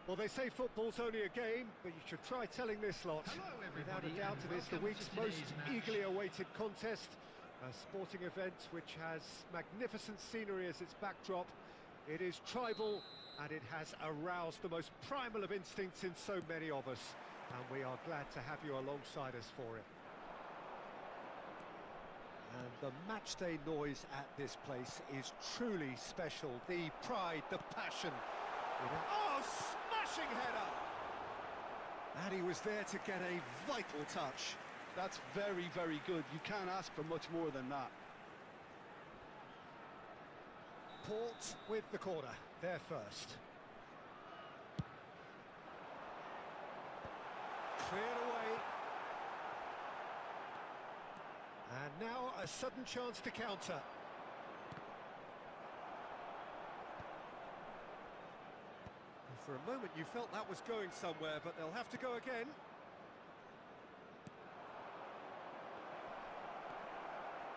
Well, they say football's only a game, but you should try telling this lot. Without a doubt, it is the week's most eagerly awaited contest. A sporting event which has magnificent scenery as its backdrop. It is tribal, and it has aroused the most primal of instincts in so many of us. And we are glad to have you alongside us for it. And the matchday noise at this place is truly special. The pride, the passion. Oh, smashing header! And he was there to get a vital touch. That's very, very good. You can't ask for much more than that. Port with the corner, there first. Cleared away. And now a sudden chance to counter. For a moment you felt that was going somewhere, but they'll have to go again.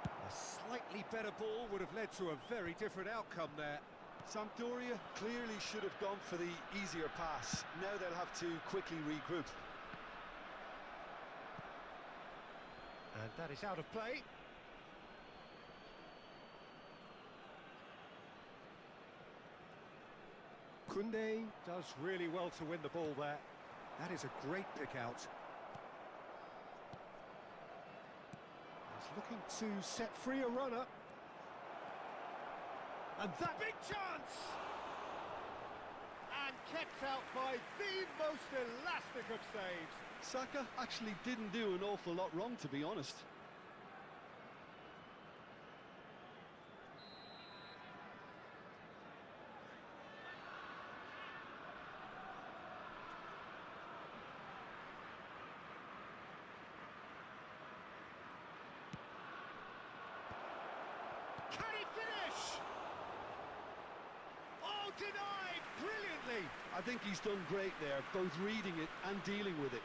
A slightly better ball would have led to a very different outcome there. Sampdoria clearly should have gone for the easier pass. Now they'll have to quickly regroup. And that is out of play. Koundé does really well to win the ball there. That is a great pick out. He's looking to set free a runner. And that big chance! And kept out by the most elastic of saves. Saka actually didn't do an awful lot wrong, to be honest. Denied brilliantly. I think he's done great there, both reading it and dealing with it.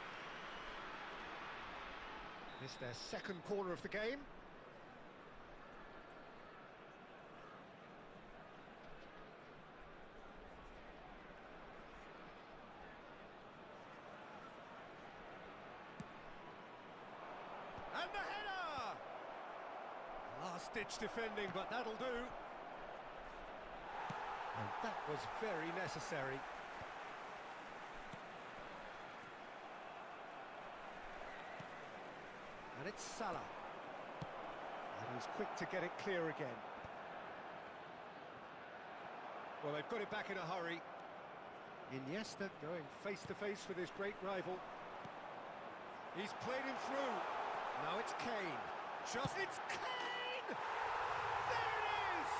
It's their second corner of the game. And the header! Last-ditch defending, but that'll do. And that was very necessary. And it's Salah. And he's quick to get it clear again. Well, they've got it back in a hurry. Iniesta going face-to-face with his great rival. He's played him through. Now it's Kane. It's Kane! There it is!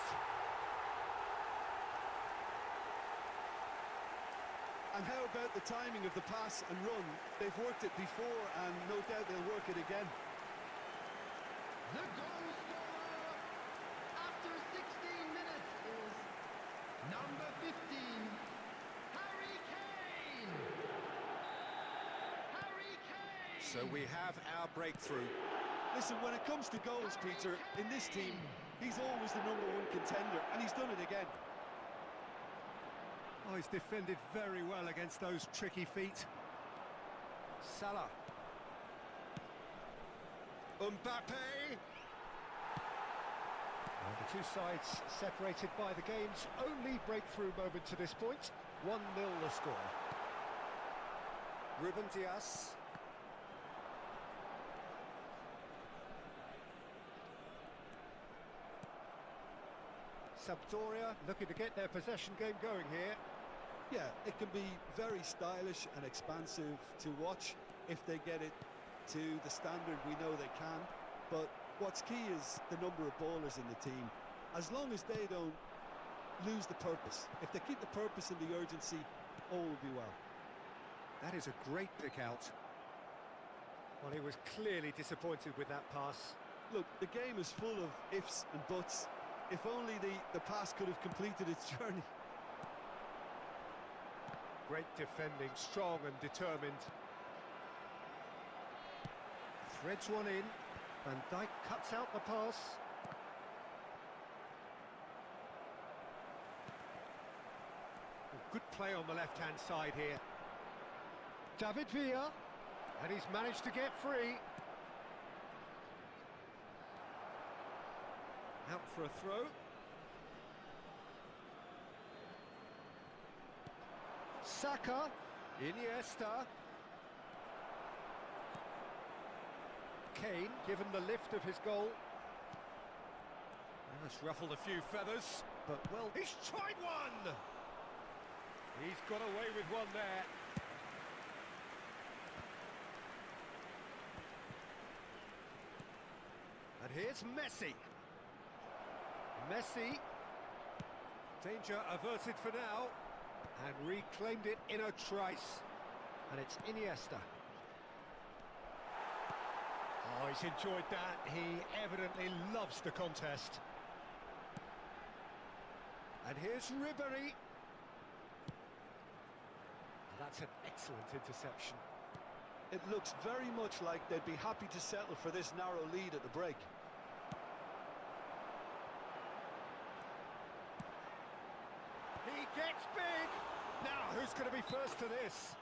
And how about the timing of the pass and run? They've worked it before, and no doubt they'll work it again. The goal scorer after 16 minutes is number 15, Harry Kane! Harry Kane! So we have our breakthrough. Listen, when it comes to goals, Peter, in this team, he's always the #1 contender, and he's done it again. Oh, he's defended very well against those tricky feet. Salah. Mbappe. And the two sides separated by the game's only breakthrough moment to this point. 1-0 the score. Ruben Dias. Sampdoria looking to get their possession game going here. Yeah, it can be very stylish and expansive to watch if they get it to the standard we know they can. But what's key is the number of ballers in the team. As long as they don't lose the purpose, if they keep the purpose and the urgency, all will be well. That is a great pick out. Well, he was clearly disappointed with that pass. Look, the game is full of ifs and buts. If only the pass could have completed its journey. Great defending, strong and determined. Threads one in. Van Dijk cuts out the pass. Good play on the left-hand side here. David Villa, and he's managed to get free. Out for a throw. Saka, Iniesta. Kane, given the lift of his goal. That's ruffled a few feathers, but well, he's tried one! He's got away with one there. And here's Messi. Messi. Danger averted for now. And reclaimed it in a trice. And it's Iniesta. Oh, he's enjoyed that. He evidently loves the contest. And here's Ribery. And that's an excellent interception. It looks very much like they'd be happy to settle for this narrow lead at the break. He gets big! Now, who's going to be first to this?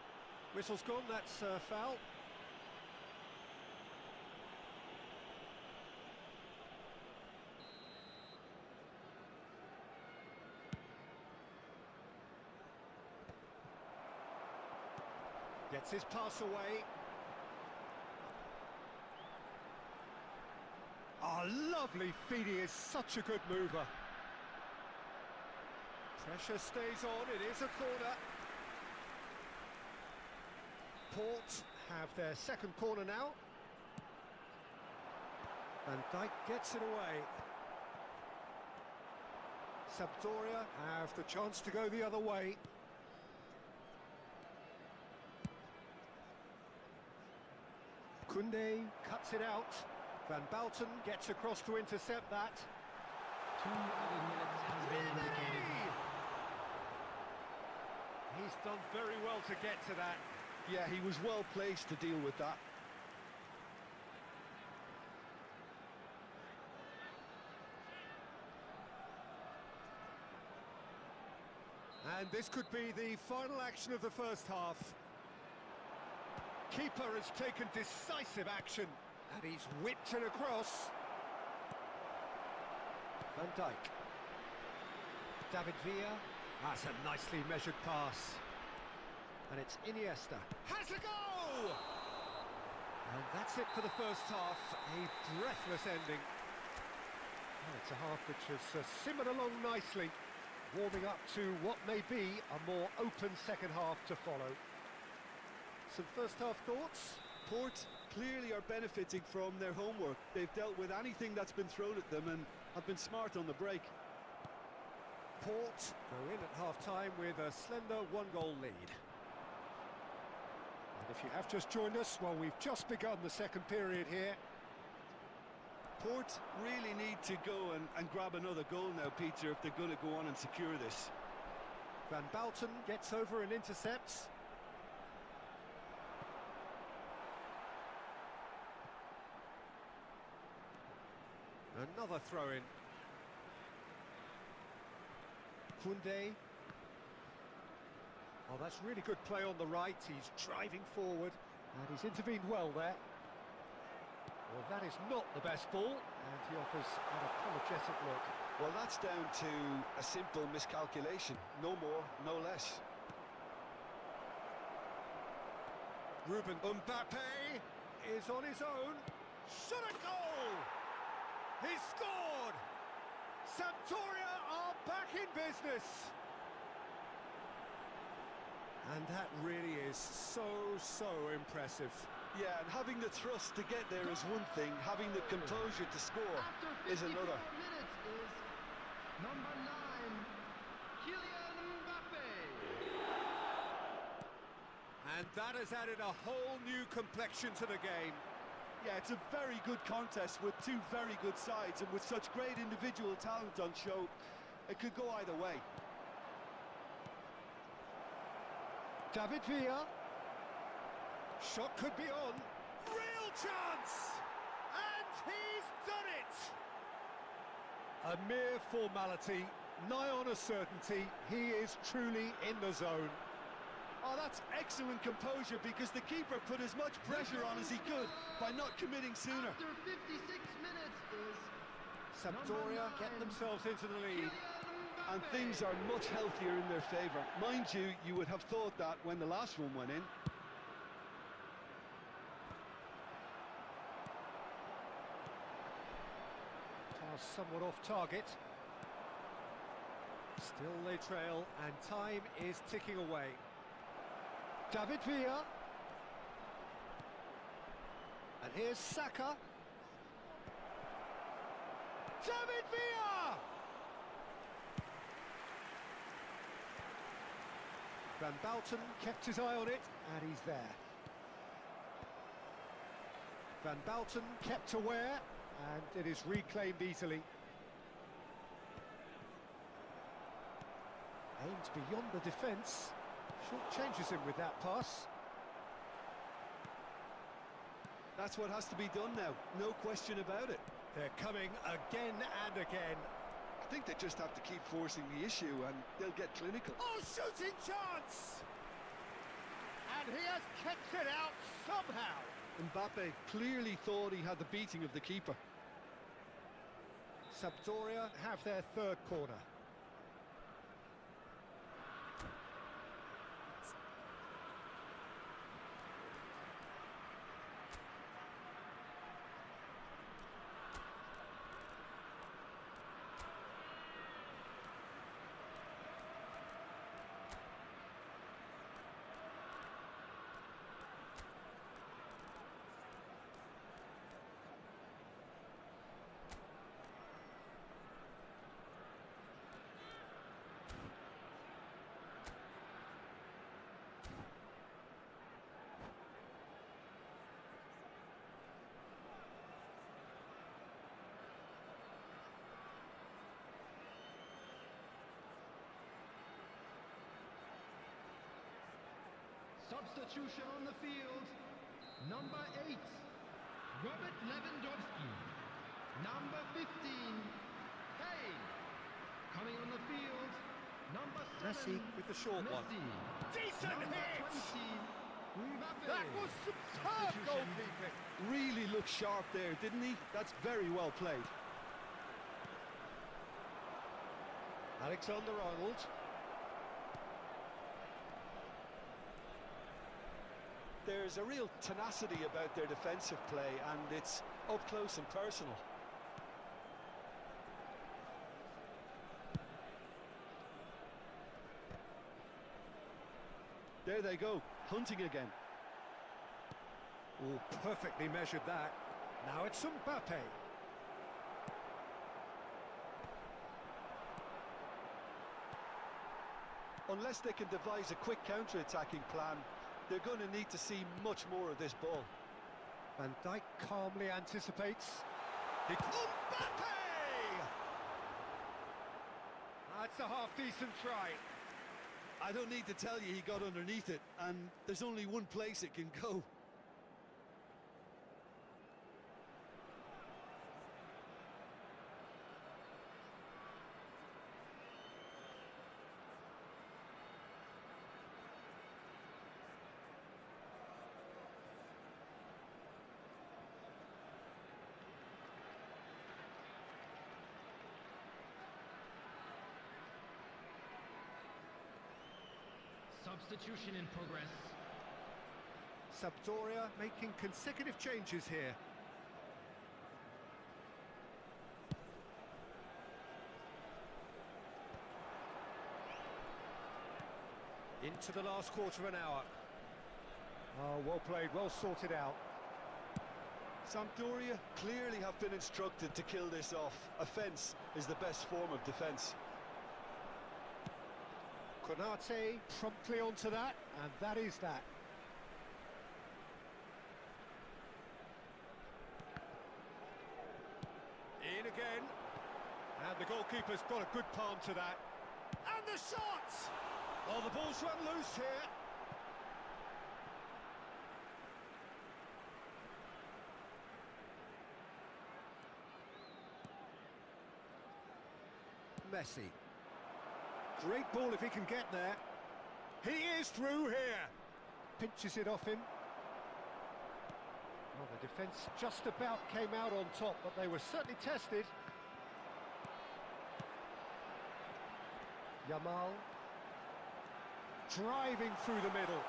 Whistle's gone, that's foul. Gets his pass away. Oh, lovely feed, he is such a good mover. Pressure stays on, it is a corner. Port have their second corner now. Van Dijk gets it away. Sampdoria have the chance to go the other way. Koundé cuts it out. Van Bouten gets across to intercept that. 2 added minutes has been indicated. He's done very well to get to that. Yeah, he was well placed to deal with that. And this could be the final action of the first half. Keeper has taken decisive action, and he's whipped it across. Van Dijk. David Villa. That's a nicely measured pass. And it's Iniesta. Has a go! And that's it for the first half. A breathless ending. Well, it's a half which has simmered along nicely, warming up to what may be a more open second half to follow. Some first half thoughts? Port clearly are benefiting from their homework. They've dealt with anything that's been thrown at them and have been smart on the break. Port go in at half-time with a slender one-goal lead. And if you have just joined us, well, we've just begun the second period here. Port really need to go and grab another goal now, Peter, if they're going to go on and secure this. Van Bouten gets over and intercepts. Another throw-in. Koundé. Oh, that's really good play on the right. He's driving forward, and he's intervened well there. Well, that is not the best ball, and he offers an apologetic look. Well, that's down to a simple miscalculation. No more, no less. Ruben Mbappe is on his own. Shot a goal! He's scored! Sampdoria are back in business! And that really is so impressive. Yeah, and having the thrust to get there is one thing, having the composure to score is another. Minutes is number 9, Kylian Mbappe. And that has added a whole new complexion to the game. Yeah, it's a very good contest with two very good sides, and with such great individual talent on show, it could go either way. David Villa. Shot could be on. Real chance! And he's done it! A mere formality, Nigh on a certainty, he is truly in the zone. Oh, that's excellent composure because the keeper put as much pressure on as he could by not committing sooner. After 56 minutes is Sampdoria get themselves into the lead. And things are much healthier in their favour. Mind you, you would have thought that when the last one went in. Pass somewhat off target. Still they trail, and time is ticking away. David Villa. And here's Saka. David Villa! Van Bouten kept his eye on it, and he's there. Van Bouten kept aware, and it is reclaimed easily. Aimed beyond the defence. Short changes him with that pass. That's what has to be done now, no question about it. They're coming again and again. I think they just have to keep forcing the issue and they'll get clinical. Oh, shooting chance! And he has kept it out somehow. Mbappe clearly thought he had the beating of the keeper. Sampdoria have their third corner. substitution on the field. Number 8, Robert Lewandowski. Number 15, Kane. Coming on the field, number 7, Messi with the short one. Messi. Decent Number hit! 20, Mbappe. That was superb goalkeeping. Really looked sharp there, didn't he? That's very well played. Alexander-Arnold. There's a real tenacity about their defensive play, and it's up close and personal. There they go, hunting again. Oh, perfectly measured that. Now it's Mbappe. Unless they can devise a quick counter-attacking plan, they're going to need to see much more of this ball. Van Dijk calmly anticipates. Mbappe! That's a half-decent try. I don't need to tell you he got underneath it, and there's only one place it can go. Substitution in progress. Sampdoria making consecutive changes here. Into the last quarter of an hour. Oh, well played, well sorted out. Sampdoria clearly have been instructed to kill this off. Offence is the best form of defence. Konate promptly onto that, and that is that. In again. And the goalkeeper's got a good palm to that. And the shot! Oh, the ball's run loose here. Messi. Great ball if he can get there. He is through here. Pinches it off him. Well, the defence just about came out on top, but they were certainly tested. Yamal. Driving through the middle.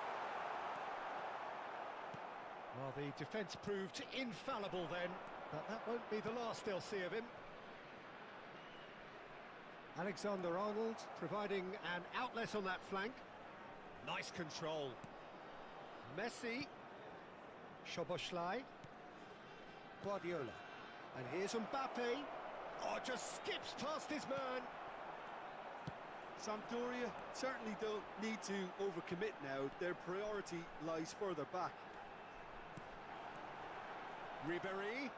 Well, the defence proved infallible then, but that won't be the last they'll see of him. Alexander-Arnold providing an outlet on that flank. Nice control. Messi. Szoboszlai. Guardiola. And here's Mbappe. Oh, just skips past his man. Sampdoria certainly don't need to overcommit now. Their priority lies further back. Ribéry.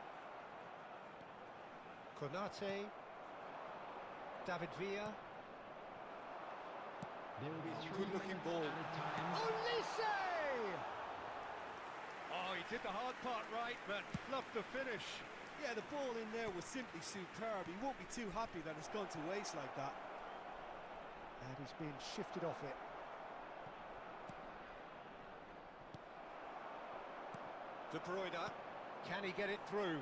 Konate. David Villa. There will be 3 Good-looking minutes ball. added time. Olise! Oh, he did the hard part right, but fluffed the finish. Yeah, the ball in there was simply superb. He won't be too happy that it's gone to waste like that. And he's been shifted off it. De Bruyne. Can he get it through?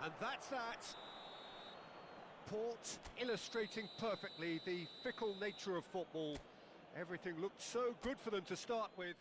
And that's that. Port illustrating perfectly the fickle nature of football. Everything looked so good for them to start with.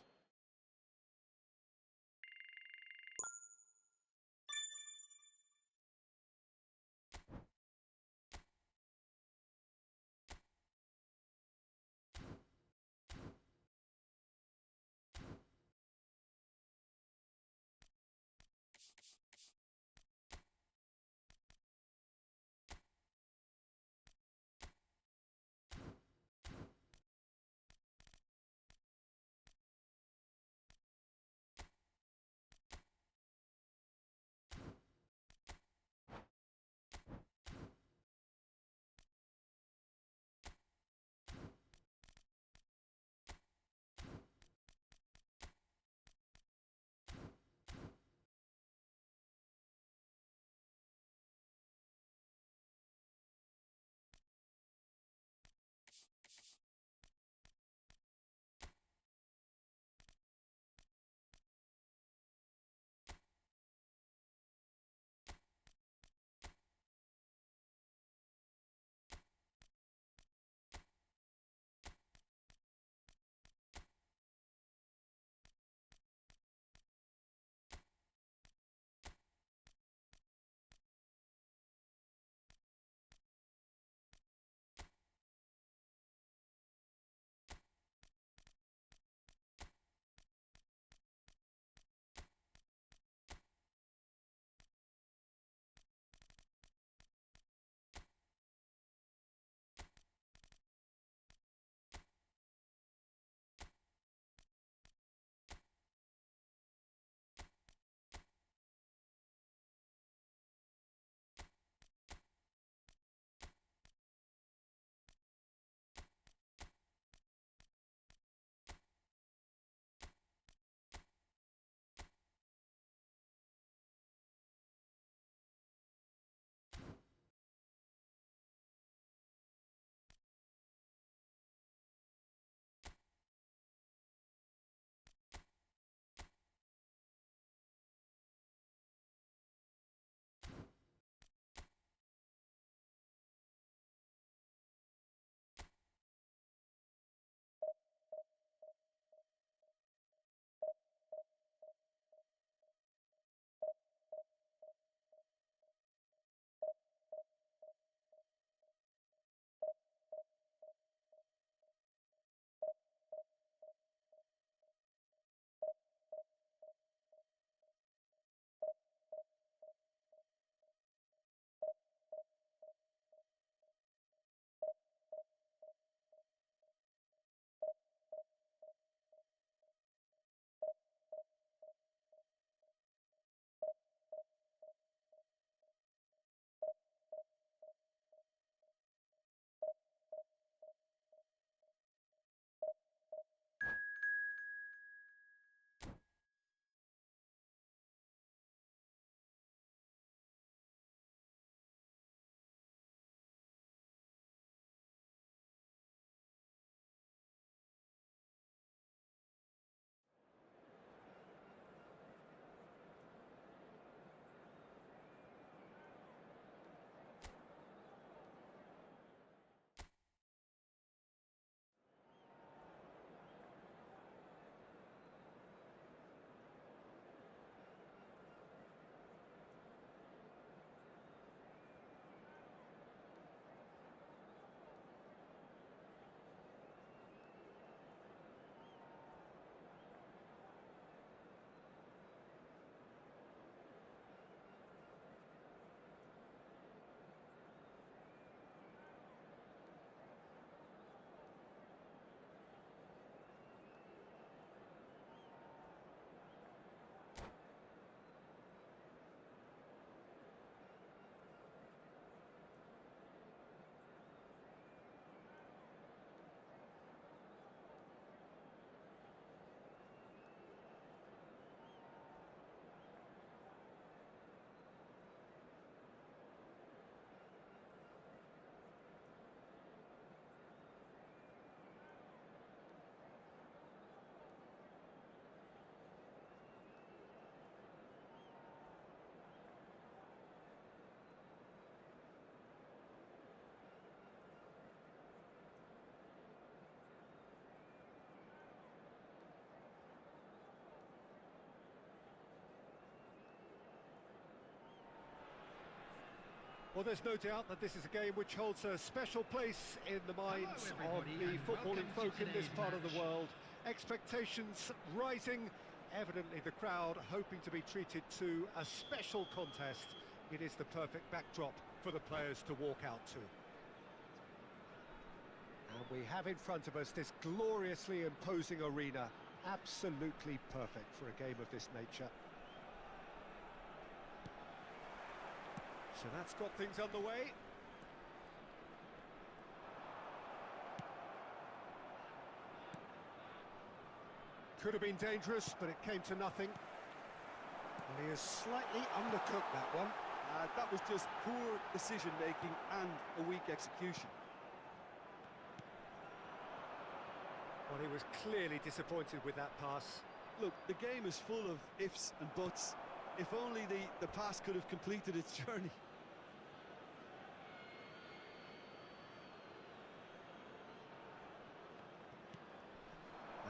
Well, there's no doubt that this is a game which holds a special place in the minds of the footballing folk in this part of the world. Expectations rising, evidently the crowd hoping to be treated to a special contest. It is the perfect backdrop for the players to walk out to. And we have in front of us this gloriously imposing arena, absolutely perfect for a game of this nature. So that's got things underway. Could have been dangerous, but it came to nothing. And he has slightly undercooked that one. That was just poor decision-making and a weak execution. Well, he was clearly disappointed with that pass. Look, the game is full of ifs and buts. If only the pass could have completed its journey.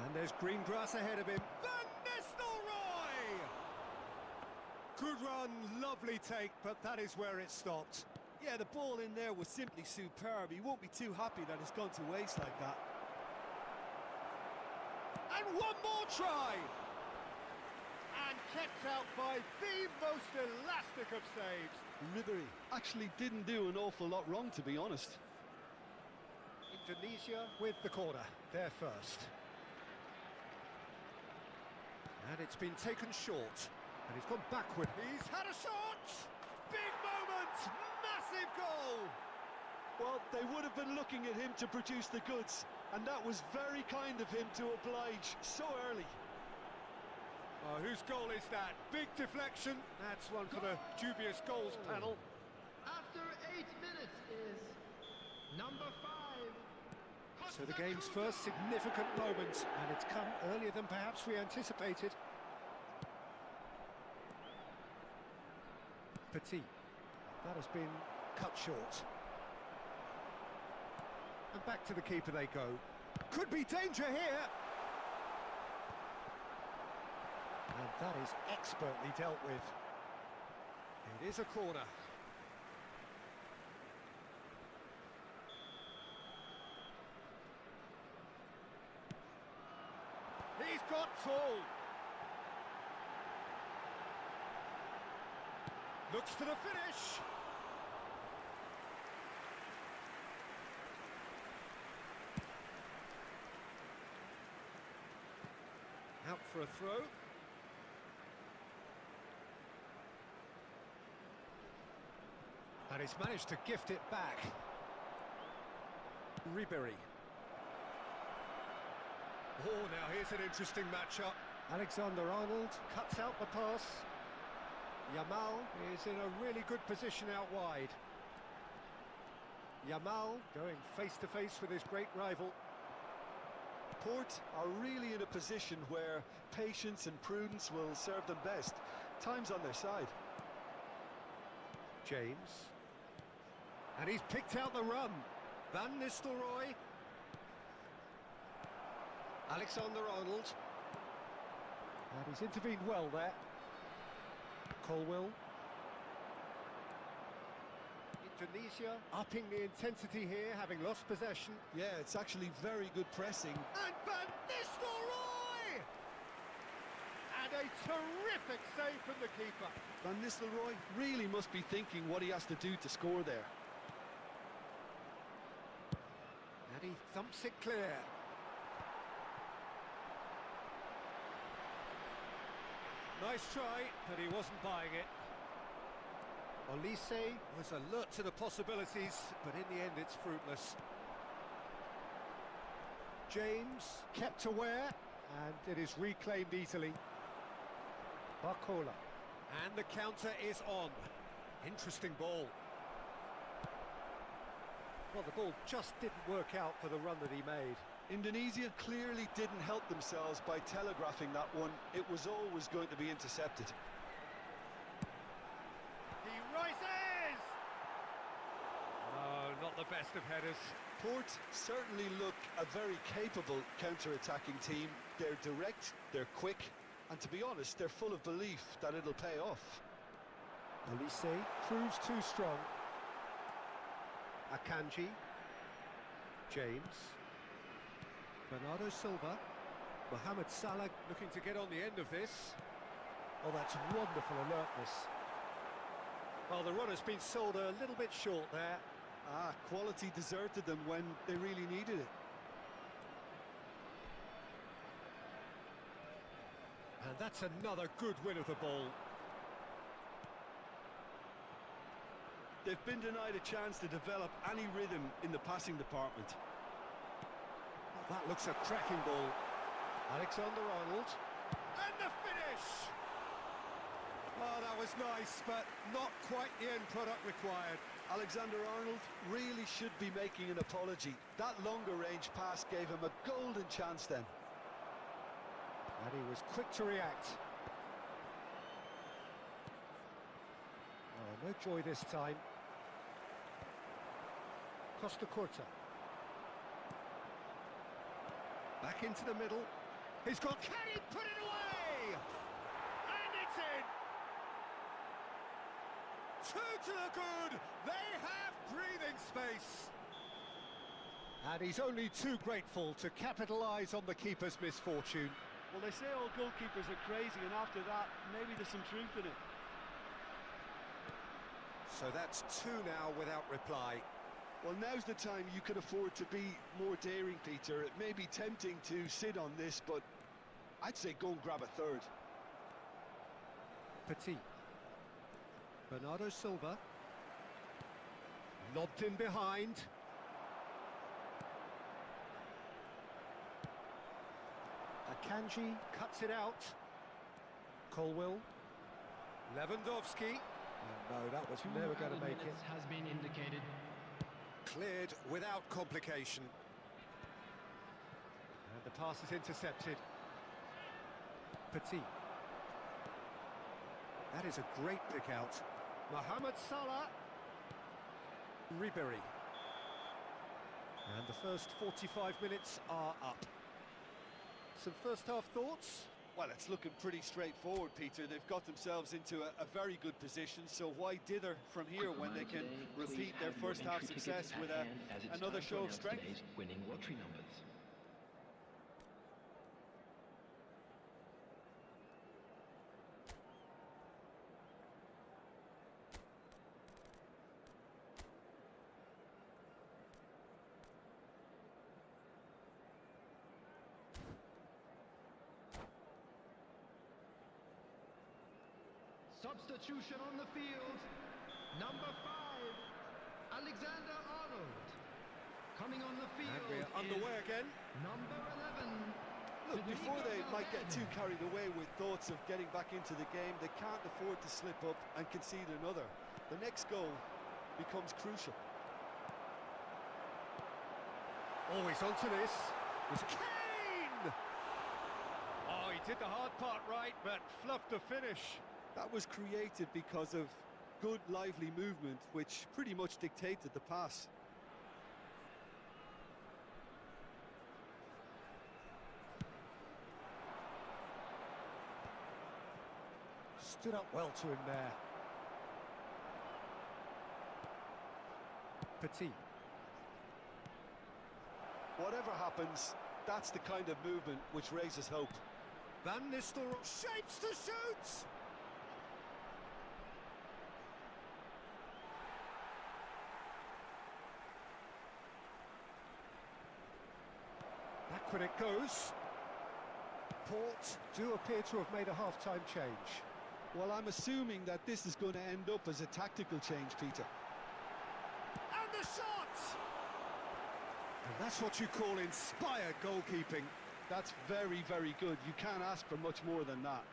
And there's green grass ahead of him. Van Nistelrooy! Good run, lovely take, but that is where it stopped. Yeah, the ball in there was simply superb. He won't be too happy that it's gone to waste like that. And one more try! And kept out by the most elastic of saves. Ribery actually didn't do an awful lot wrong, to be honest. Indonesia with the corner, there first. And it's been taken short, and he's gone backward. He's had a shot! Big moment! Massive goal! Well, they would have been looking at him to produce the goods, and that was very kind of him to oblige so early. Oh, whose goal is that? Big deflection. That's one for the dubious goals panel. After 8 minutes is number 5. So the game's first significant moment, and it's come earlier than perhaps we anticipated. Petit. That has been cut short. And back to the keeper they go. Could be danger here! And that is expertly dealt with. It is a corner. He's got tall. Looks for the finish. Out for a throw. And he's managed to gift it back. Ribery. Oh, now here's an interesting matchup. Alexander-Arnold cuts out the pass. Yamal is in a really good position out wide. Yamal going face-to-face with his great rival. Port are really in a position where patience and prudence will serve them best. Time's on their side. James. And he's picked out the run. Van Nistelrooy. Alexander-Arnold. And he's intervened well there. Colwill. Indonesia upping the intensity here, having lost possession. Yeah, it's actually very good pressing. And Van Nistelrooy! And a terrific save from the keeper. Van Nistelrooy really must be thinking what he has to do to score there. And he thumps it clear. Nice try, but he wasn't buying it. Olise was alert to the possibilities, but in the end it's fruitless. James kept aware, and it is reclaimed easily. Barcola. And the counter is on. Interesting ball. Well, the ball just didn't work out for the run that he made. Indonesia clearly didn't help themselves by telegraphing that one. It was always going to be intercepted. He rises! Oh, not the best of headers. Port certainly look a very capable counter-attacking team. They're direct, they're quick, and to be honest, they're full of belief that it'll pay off. Olise proves too strong. Akanji. James. Bernardo Silva. Mohamed Salah looking to get on the end of this. Oh, that's wonderful alertness. Well, the run has been sold a little bit short there. Quality deserted them when they really needed it. And that's another good win of the ball. They've been denied a chance to develop any rhythm in the passing department. Well, that looks a cracking ball. Alexander-Arnold. And the finish! Oh, that was nice, but not quite the end product required. Alexander-Arnold really should be making an apology. That longer range pass gave him a golden chance then. And he was quick to react. Oh, no joy this time. Costa Curta. Back into the middle. He's got... Can he put it away? And it's in! Two to the good! They have breathing space! And he's only too grateful to capitalise on the keeper's misfortune. Well, they say all goalkeepers are crazy, and after that, maybe there's some truth in it. So that's two now without reply. Well, now's the time you can afford to be more daring, Peter. It may be tempting to sit on this, but I'd say go and grab a third. Petit. Bernardo Silva. Lobbed in behind. Akanji cuts it out. Colwill. Lewandowski. No, that was never going to make it. Has been indicated. Cleared without complication. And the pass is intercepted. Petit. That is a great pick out. Mohamed Salah. Ribery. And the first 45 minutes are up. Some first half thoughts? Well, it's looking pretty straightforward, Peter. They've got themselves into a very good position, so why dither from here when they can repeat their first half success with another show of strength? Winning lottery numbers. Substitution on the field. Number 5, Alexander-Arnold. Coming on the field. And we're underway again. Number 11. Look, before they might get too carried away with thoughts of getting back into the game, they can't afford to slip up and concede another. The next goal becomes crucial. Always onto this. Was Kane! Oh, he did the hard part right, but fluffed the finish. That was created because of good, lively movement, which pretty much dictated the pass. Stood up well to him there. Petit. Whatever happens, that's the kind of movement which raises hope. Van Nistelrooy shapes to shoot! Back when it goes. Port do appear to have made a half-time change. Well, I'm assuming that this is going to end up as a tactical change, Peter. And the shot! And that's what you call inspired goalkeeping. That's very, very good. You can't ask for much more than that.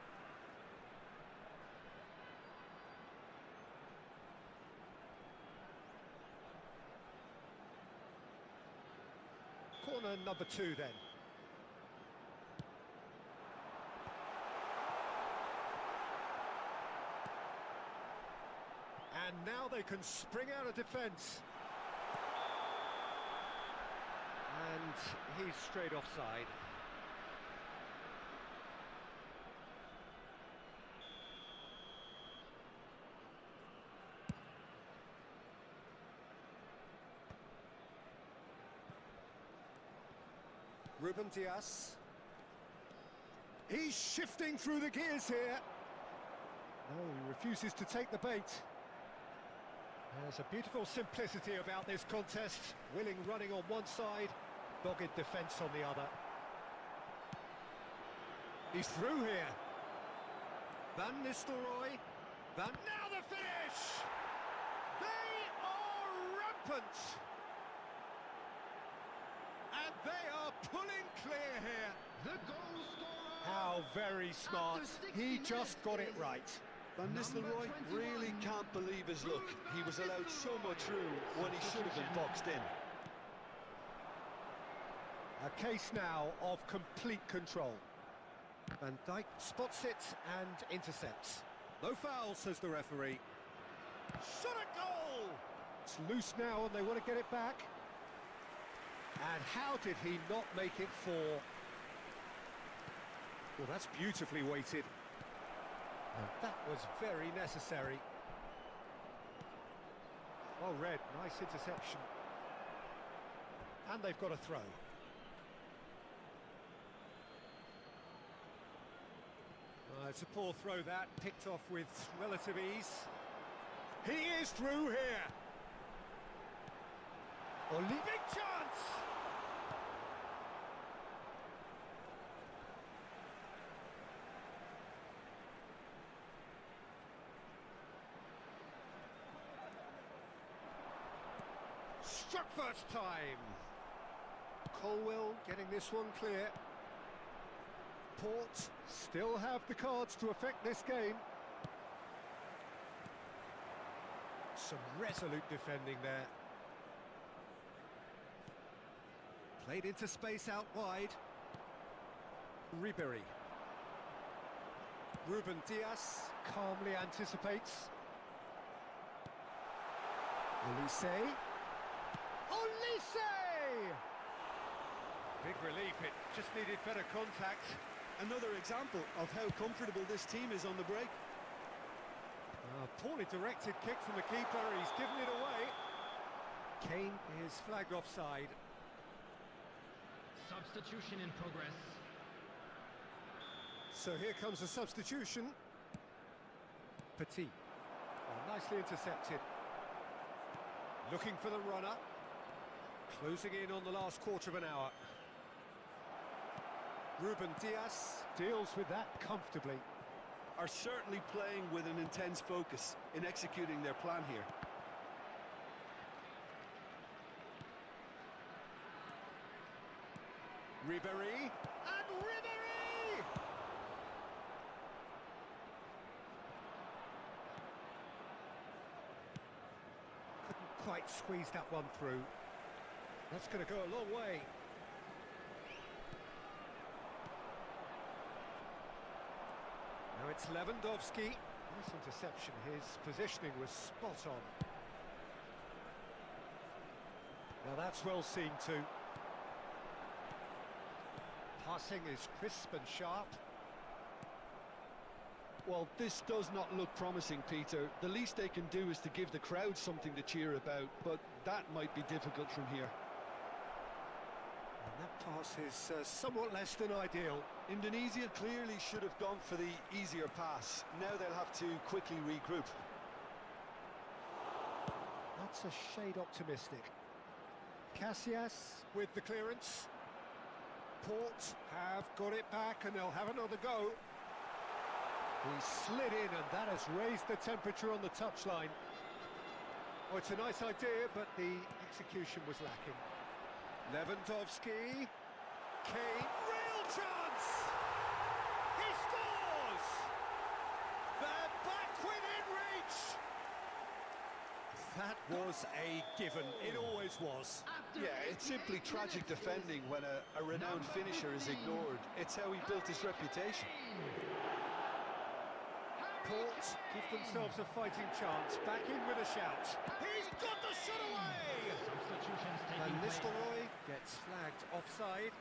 Corner number 2 then. And now they can spring out of defence. And he's straight offside. Ruben Dias. He's shifting through the gears here. No, he refuses to take the bait. There's a beautiful simplicity about this contest. Willing running on one side, dogged defence on the other. He's through here. Van Nistelrooy. Now the finish! They are rampant! And they are pulling clear here. The goal scorer. How very smart. He just got it right. Van Nistelrooy really can't believe his luck. He was allowed so much room when he should have been boxed in. A case now of complete control. Van Dijk spots it and intercepts. No foul, says the referee. Shot a goal! It's loose now and they want to get it back. And how did he not make it 4? Well, that's beautifully weighted. And that was very necessary. Well read, nice interception. And they've got a throw. It's a poor throw that, picked off with relative ease. He is through here. Oli, big chance! Struck first time. Colwell getting this one clear. Port still have the cards to affect this game. Some resolute defending there. Played into space out wide. Ribery. Ruben Dias calmly anticipates. Olise. Olise! Big relief, it just needed better contact. Another example of how comfortable this team is on the break. Poorly directed kick from the keeper, he's given it away. Kane is flagged offside. Substitution in progress. So here comes a substitution. Petit. Nicely intercepted. Looking for the runner. Closing in on the last quarter of an hour. Ruben Dias deals with that comfortably. Are certainly playing with an intense focus in executing their plan here. Ribery, and Ribery! Couldn't quite squeeze that one through. That's going to go a long way. Now it's Lewandowski. Nice interception. His positioning was spot on. Now that's well seen too. Passing is crisp and sharp. Well, this does not look promising, Peter. The least they can do is to give the crowd something to cheer about, but that might be difficult from here. And that pass is somewhat less than ideal. Indonesia clearly should have gone for the easier pass. Now they'll have to quickly regroup. That's a shade optimistic. Casillas with the clearance. Port have got it back and they'll have another go. He slid in and that has raised the temperature on the touchline. Oh, it's a nice idea, but the execution was lacking. Lewandowski. Kane. Real chance! He scores! They're back within reach! That was a given. It always was. Yeah, it's simply tragic defending when a renowned finisher is ignored. It's how he built his reputation. Port give themselves a fighting chance. Back in with a shout. He's got the shot away! Substitutions taking And place. Nistelrooy gets flagged offside.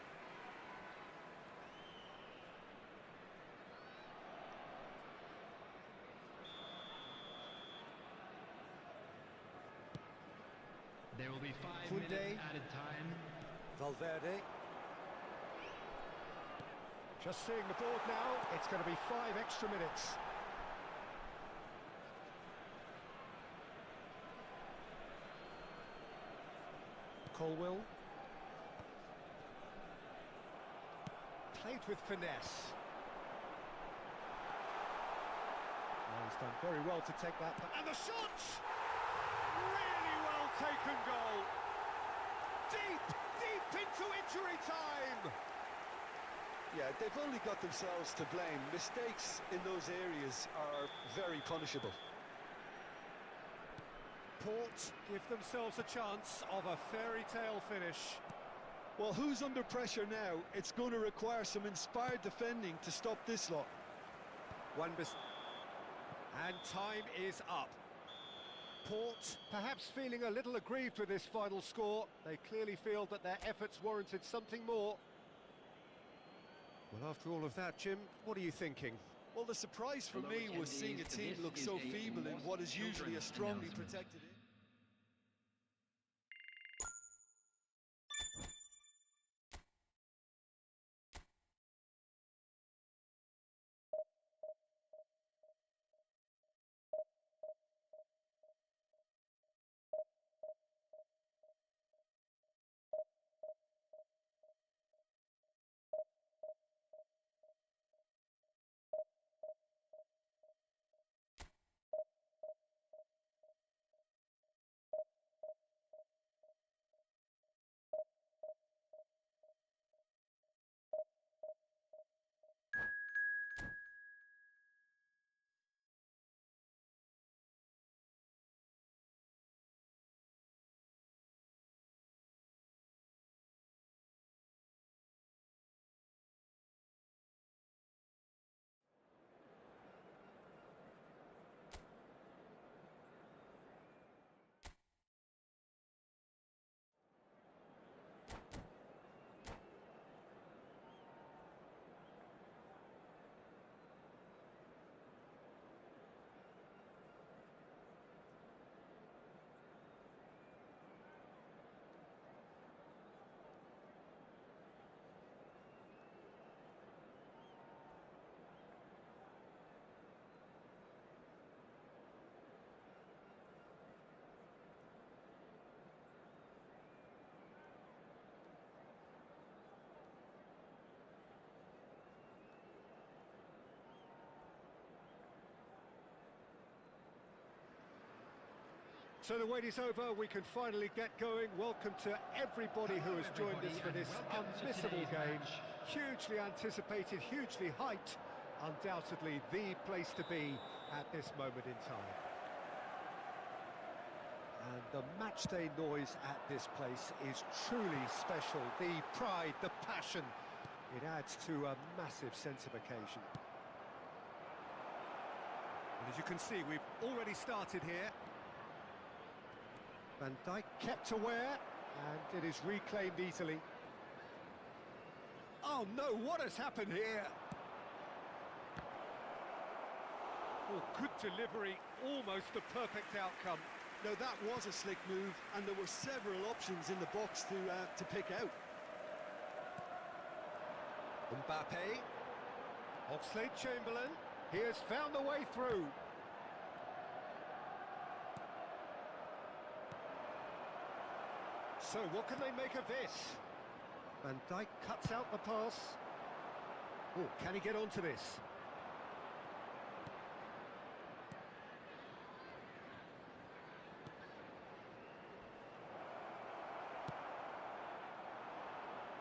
There will be 5 Kunde. minutes added time. Valverde. Just seeing the board now, it's going to be 5 extra minutes. Colwill. Played with finesse. Oh, he's done very well to take that. And the shot! Really well taken goal. Deep into injury time. Yeah, they've only got themselves to blame. Mistakes in those areas are very punishable. Port give themselves a chance of a fairy tale finish. Well, who's under pressure now? It's going to require some inspired defending to stop this lot. And time is up. Port perhaps feeling a little aggrieved with this final score. They clearly feel that their efforts warranted something more. Well, after all of that, Jim, what are you thinking? Well, the surprise for me was seeing a team look so feeble in what is usually a strongly protected... So the wait is over, we can finally get going. Welcome to everybody who has joined us for this unmissable game. Hugely anticipated, hugely hyped. Undoubtedly the place to be at this moment in time. And the matchday noise at this place is truly special. The pride, the passion, it adds to a massive sense of occasion. And as you can see, we've already started here. Van Dijk kept aware, and it is reclaimed easily. Oh no, what has happened here? Oh, good delivery, almost the perfect outcome. Now that was a slick move, and there were several options in the box to pick out. Mbappe, Oxlade-Chamberlain, he has found the way through. So what can they make of this? Van Dijk cuts out the pass. Oh, can he get onto this?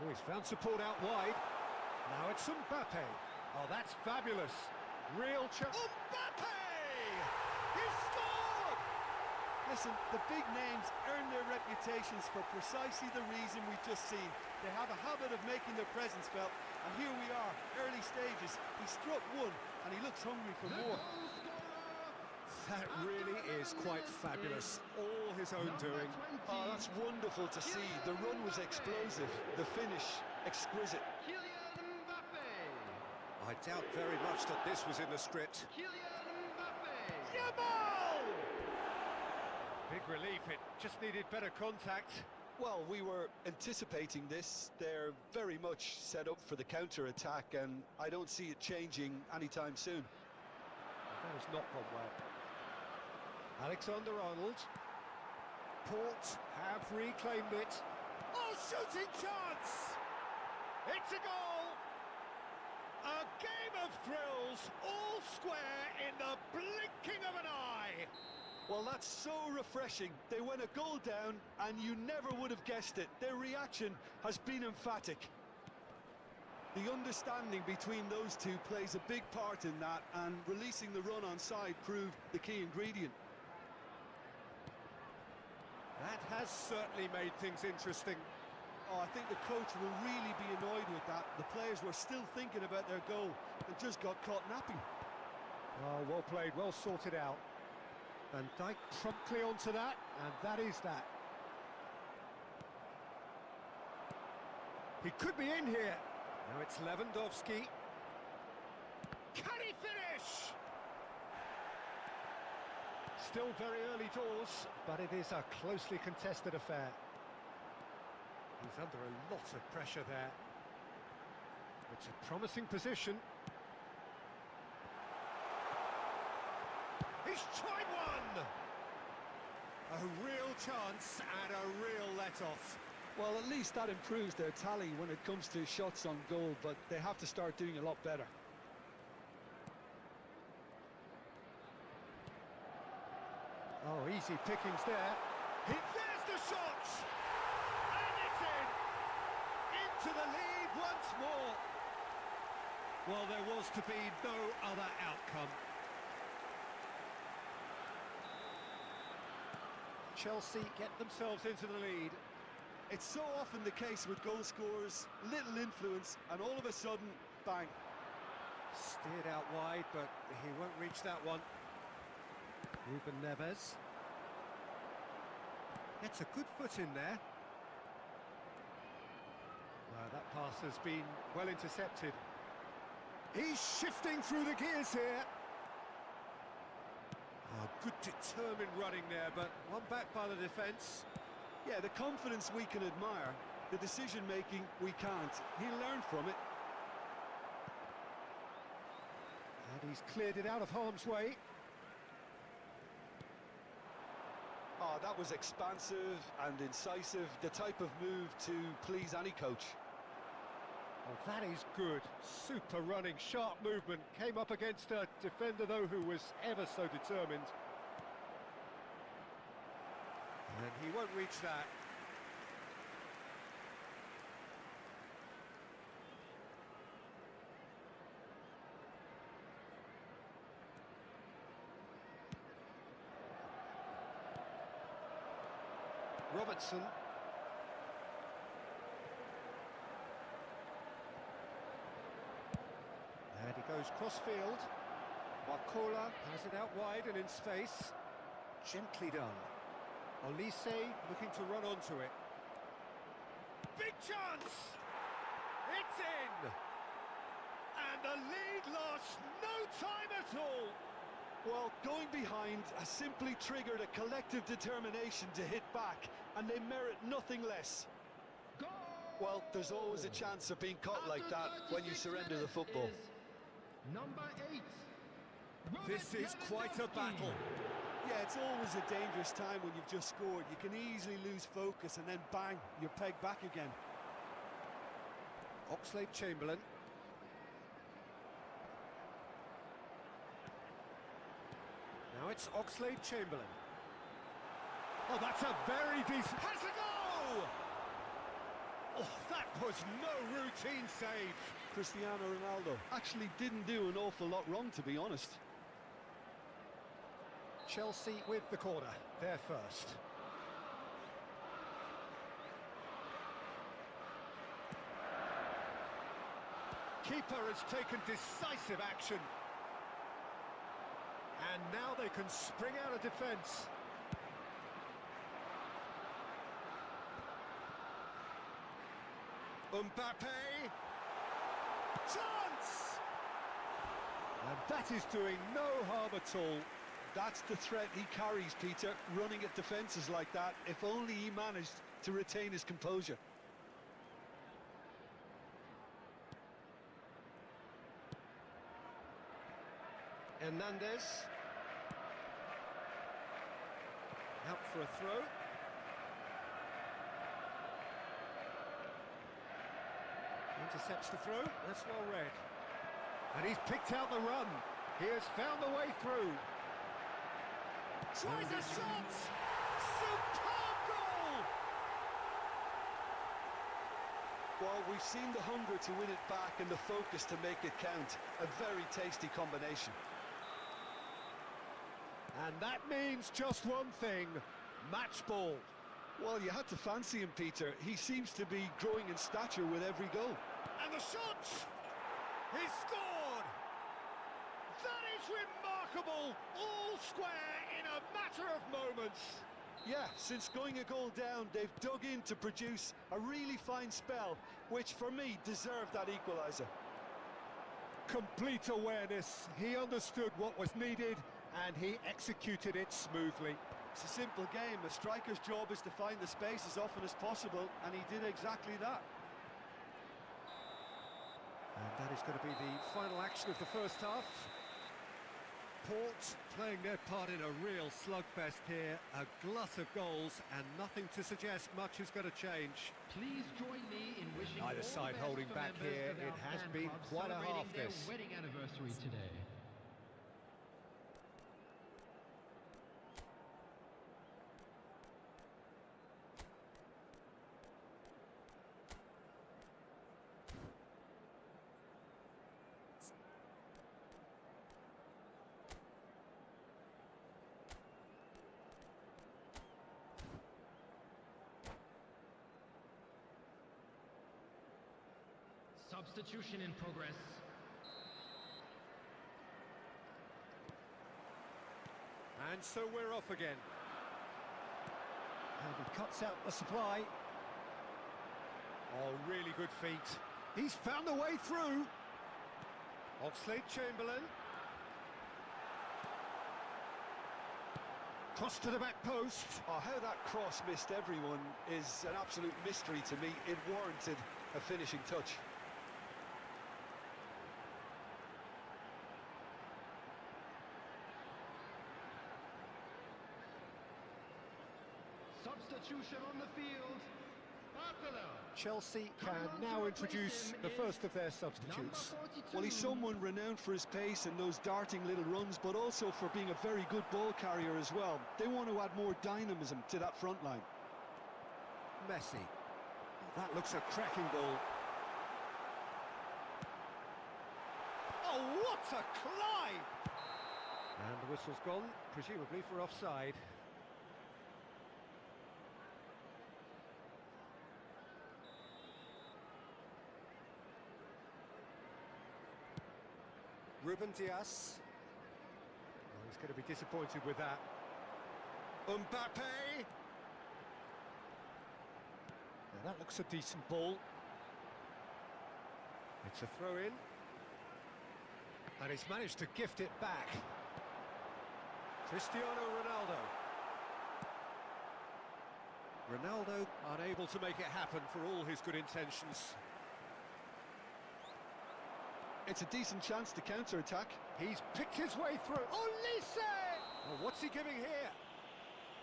Oh, he's found support out wide. Now it's Mbappe. Oh, that's fabulous. Real chance. Mbappe! He's scored! Listen, the big names earn their reputations for precisely the reason we've just seen. They have a habit of making their presence felt, and here we are, early stages. He struck one, and he looks hungry for more. That really is quite fabulous. All his own doing. Oh, that's wonderful to see. The run was explosive, the finish exquisite. I doubt very much that this was in the script. Big relief, it just needed better contact. Well, we were anticipating this. They're very much set up for the counter-attack, and I don't see it changing anytime soon. That has not gone well. Alexander-Arnold. Port have reclaimed it. Oh, shooting chance! It's a goal! A game of thrills, all square in the blinking of an eye! Well, that's so refreshing. They went a goal down, and you never would have guessed it. Their reaction has been emphatic. The understanding between those two plays a big part in that, and releasing the run on side proved the key ingredient. That has certainly made things interesting. Oh, I think the coach will really be annoyed with that. The players were still thinking about their goal and just got caught napping. Oh, well played, well sorted out. Van Dijk promptly onto that, and that is that. He could be in here. Now it's Lewandowski. Can he finish? Still very early doors, but it is a closely contested affair. He's under a lot of pressure there. It's a promising position. He's tried one! A real chance and a real let-off. Well, at least that improves their tally when it comes to shots on goal, but they have to start doing a lot better. Oh, easy pickings there. There's the shot! And it's in! Into the lead once more. Well, there was to be no other outcome. Chelsea get themselves into the lead. It's so often the case with goal scorers, little influence, and all of a sudden, bang. Steered out wide, but he won't reach that one. Ruben Neves. Gets a good foot in there. That pass has been well intercepted. He's shifting through the gears here. Oh, good determined running there, but one back by the defence. Yeah, the confidence we can admire, the decision-making we can't. He'll learn from it. And he's cleared it out of harm's way. Oh, that was expansive and incisive, the type of move to please any coach. Oh, that is good. Super running, sharp movement. Came up against a defender, though, who was ever so determined. And he won't reach that. Robertson. And he goes cross-field. Wakola has it out wide and in space. Gently done. Olise looking to run onto it. Big chance! It's in! And the lead lost no time at all! Well, going behind has simply triggered a collective determination to hit back, and they merit nothing less. Goal! Well, there's always a chance of being caught like that when you surrender the football. Number 8. This is quite a battle. Yeah, it's always a dangerous time when you've just scored. You can easily lose focus and then bang, you're pegged back again. Oxlade-Chamberlain. Now it's Oxlade-Chamberlain. Oh, that's a very decent... Has a goal! Oh, that was no routine save. Cristiano Ronaldo actually didn't do an awful lot wrong, to be honest. Chelsea with the corner, they're first. Keeper has taken decisive action. And now they can spring out of defence. Mbappe! Chance! And that is doing no harm at all. That's the threat he carries, Peter, running at defences like that. If only he managed to retain his composure. Hernandez. Out for a throw. Intercepts the throw, that's well read. And he's picked out the run. He has found the way through. Tries a shot! Superb goal! Well, we've seen the hunger to win it back and the focus to make it count. A very tasty combination. And that means just one thing, match ball. Well, you had to fancy him, Peter. He seems to be growing in stature with every goal. And the shot! He's scored! That is remarkable! All square in a matter of moments. Yeah, since going a goal down, they've dug in to produce a really fine spell, which for me deserved that equaliser. Complete awareness. He understood what was needed and he executed it smoothly. It's a simple game. A striker's job is to find the space as often as possible, and he did exactly that. And that is going to be the final action of the first half. Port playing their part in a real slugfest here, a glut of goals, and nothing to suggest much is going to change. Please join me in wishing Neither all side the best holding for back members here. of our It has fan been club quite a celebrating half their this. wedding anniversary today. Substitution in progress. And so we're off again. And he cuts out the supply. Oh, really good feet. He's found the way through. Oxlade-Chamberlain. Cross to the back post. Oh, how that cross missed everyone is an absolute mystery to me. It warranted a finishing touch. Substitution on the field. Chelsea can now introduce the first of their substitutes. Well, he's someone renowned for his pace and those darting little runs, but also for being a very good ball carrier as well. They want to add more dynamism to that front line. Messi. That looks a cracking ball. Oh, what a climb! And the whistle's gone, presumably for offside. Ruben Dias. Oh, he's going to be disappointed with that. Mbappe. Now that looks a decent ball. It's a throw-in. And he's managed to gift it back. Cristiano Ronaldo. Ronaldo unable to make it happen for all his good intentions. It's a decent chance to counter-attack. He's picked his way through. Olise! Well, what's he giving here?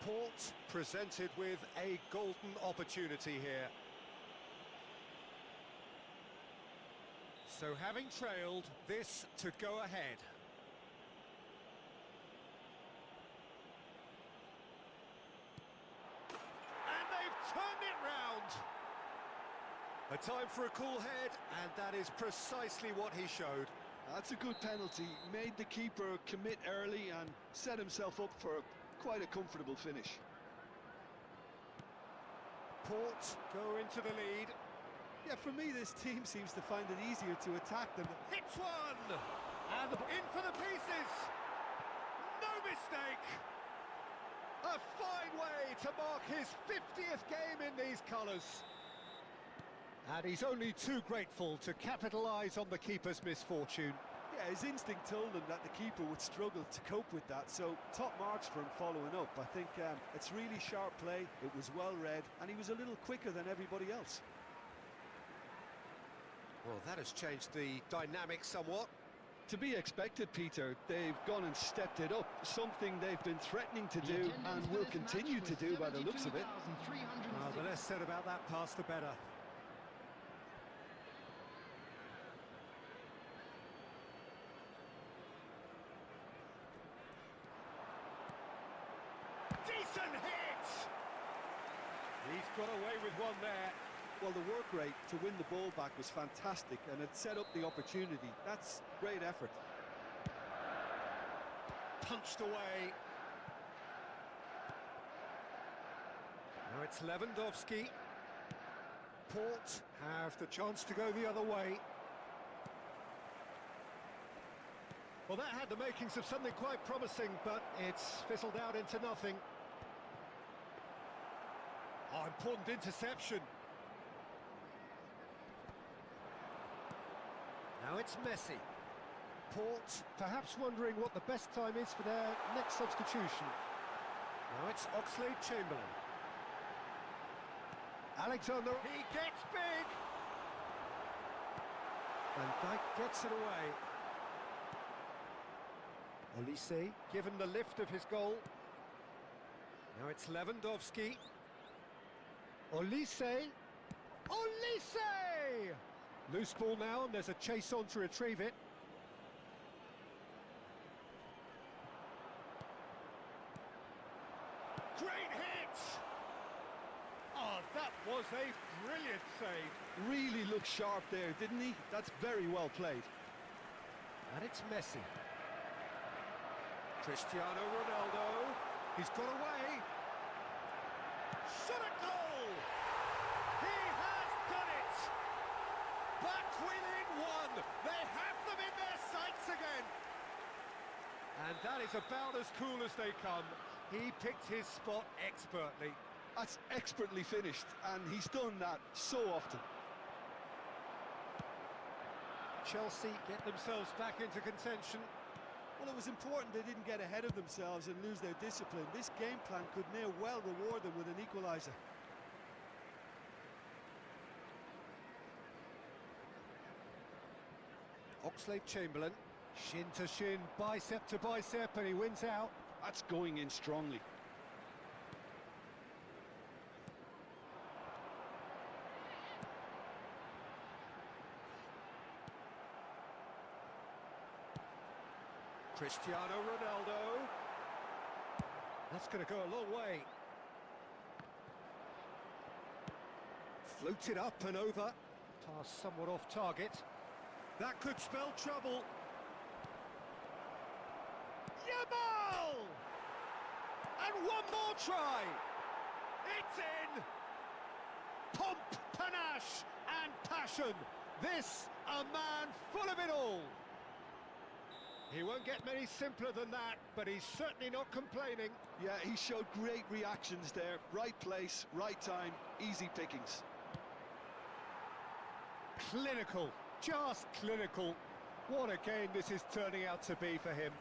Port presented with a golden opportunity here. So having trailed, this to go ahead. And they've turned it round. A time for a cool head, and that is precisely what he showed. That's a good penalty. Made the keeper commit early and set himself up for quite a comfortable finish. Port go into the lead. Yeah, for me, this team seems to find it easier to attack than... Hits one! And in for the pieces! No mistake! A fine way to mark his 50th game in these colours. And he's only too grateful to capitalise on the keeper's misfortune. Yeah, his instinct told him that the keeper would struggle to cope with that, so top marks for him following up. I think it's really sharp play, it was well read, and he was a little quicker than everybody else. Well, that has changed the dynamic somewhat. To be expected, Peter. They've gone and stepped it up, something they've been threatening to do and will continue to do by the looks of it. The less said about that pass, the better. Decent hit! He's got away with one there. Well, the work rate to win the ball back was fantastic, and it set up the opportunity. That's great effort. Punched away. Now it's Lewandowski. Port have the chance to go the other way. Well, that had the makings of something quite promising, but it's fizzled out into nothing. Oh, important interception. Now it's Messi. Port perhaps wondering what the best time is for their next substitution. Now it's Oxlade-Chamberlain. Alexander, he gets big! Van Dijk gets it away. Olise given the lift of his goal. Now it's Lewandowski. Olise! Olise! Loose ball now, and there's a chase on to retrieve it. Great hit! Oh, that was a brilliant save. Really looked sharp there, didn't he? That's very well played. And it's Messi. Cristiano Ronaldo. He's got away. Shot at goal! He has done it! Back within one! They have them in their sights again! And that is about as cool as they come. He picked his spot expertly. That's expertly finished, and he's done that so often. Chelsea get themselves back into contention. Well, it was important they didn't get ahead of themselves and lose their discipline. This game plan could near well reward them with an equaliser. Oxlade-Chamberlain, shin to shin, bicep to bicep, and he wins out. That's going in strongly. Cristiano Ronaldo. That's going to go a long way. Floated up and over. Pass somewhat off target. That could spell trouble. Yamal! And one more try. It's in. Pomp, panache and passion. This a man full of it all. He won't get many simpler than that, but he's certainly not complaining. Yeah, he showed great reactions there. Right place, right time, easy pickings. Clinical, just clinical. What a game this is turning out to be for him.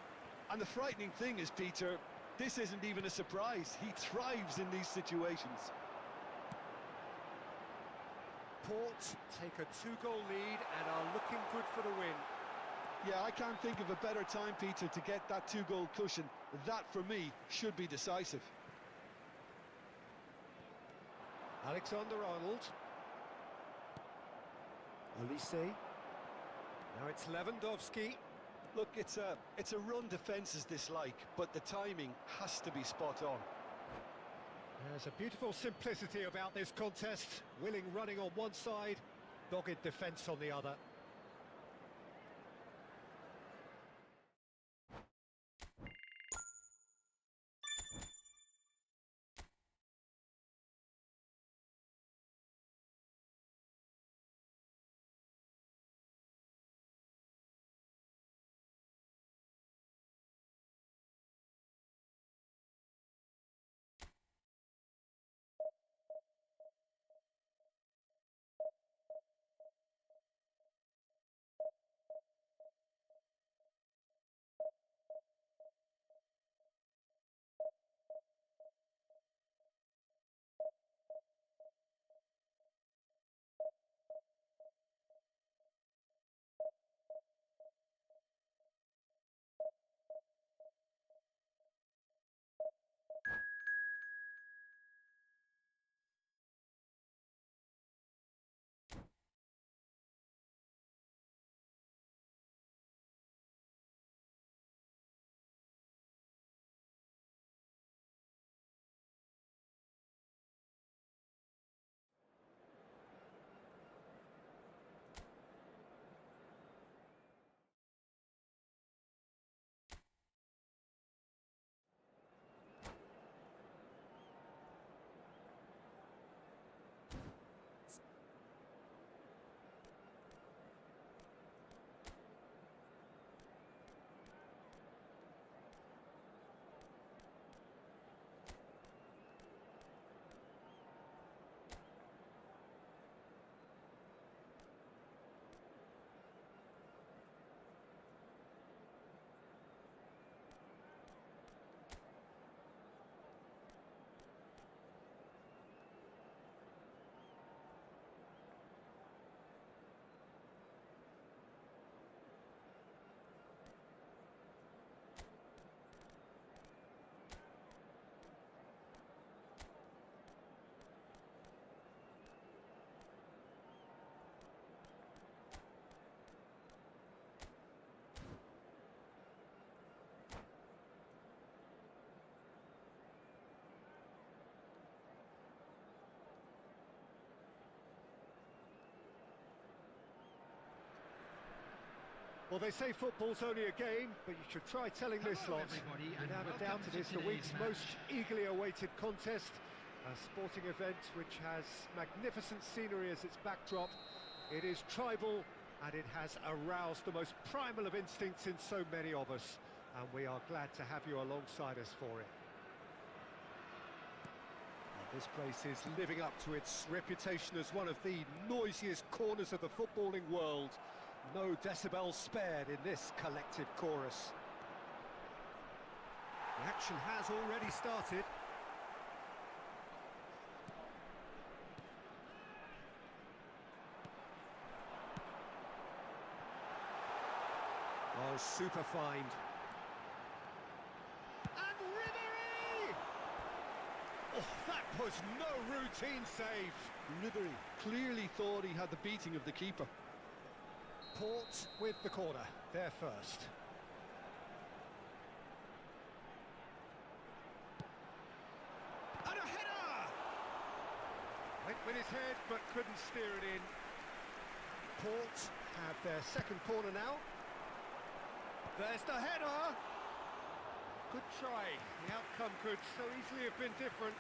And the frightening thing is, Peter, this isn't even a surprise. He thrives in these situations. Port take a 2-goal lead and are looking good for the win. Yeah, I can't think of a better time, Peter, to get that 2-goal cushion. That, for me, should be decisive. Alexander-Arnold. Olise. Now it's Lewandowski. Look, it's a run defence's dislike, but the timing has to be spot on. There's a beautiful simplicity about this contest. Willing running on one side, dogged defence on the other. Well, they say football's only a game, but you should try telling this lot. Everybody, and Without a welcome doubt, to it is the today's week's match. most eagerly awaited contest. A sporting event which has magnificent scenery as its backdrop. It is tribal, and it has aroused the most primal of instincts in so many of us. And we are glad to have you alongside us for it. This place is living up to its reputation as one of the noisiest corners of the footballing world. No decibels spared in this collective chorus. The action has already started. Oh, super find. Oh, that was no routine save. Ribery clearly thought he had the beating of the keeper. Port with the corner, there first. And a header! Went with his head, but couldn't steer it in. Port have their second corner now. There's the header! Good try. The outcome could so easily have been different.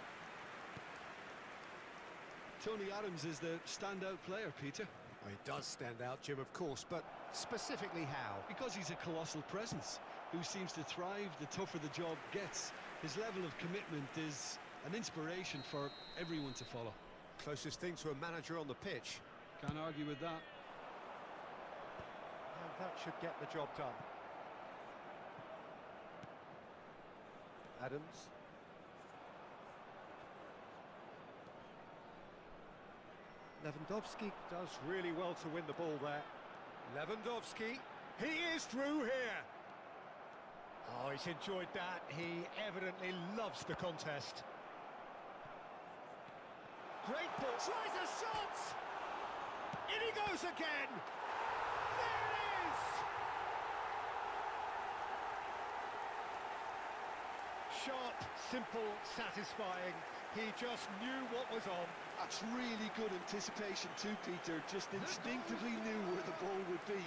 Tony Adams is the standout player, Peter. Well, he does stand out, Jim, of course, but specifically how? Because he's a colossal presence who seems to thrive the tougher the job gets. His level of commitment is an inspiration for everyone to follow. Closest thing to a manager on the pitch. Can't argue with that. And that should get the job done. Adams. Lewandowski does really well to win the ball there. Lewandowski, he is through here. Oh, he's enjoyed that. He evidently loves the contest. Great ball, tries a shot! In he goes again! There it is! Sharp, simple, satisfying. He just knew what was on. That's really good anticipation too, Peter. Just instinctively knew where the ball would be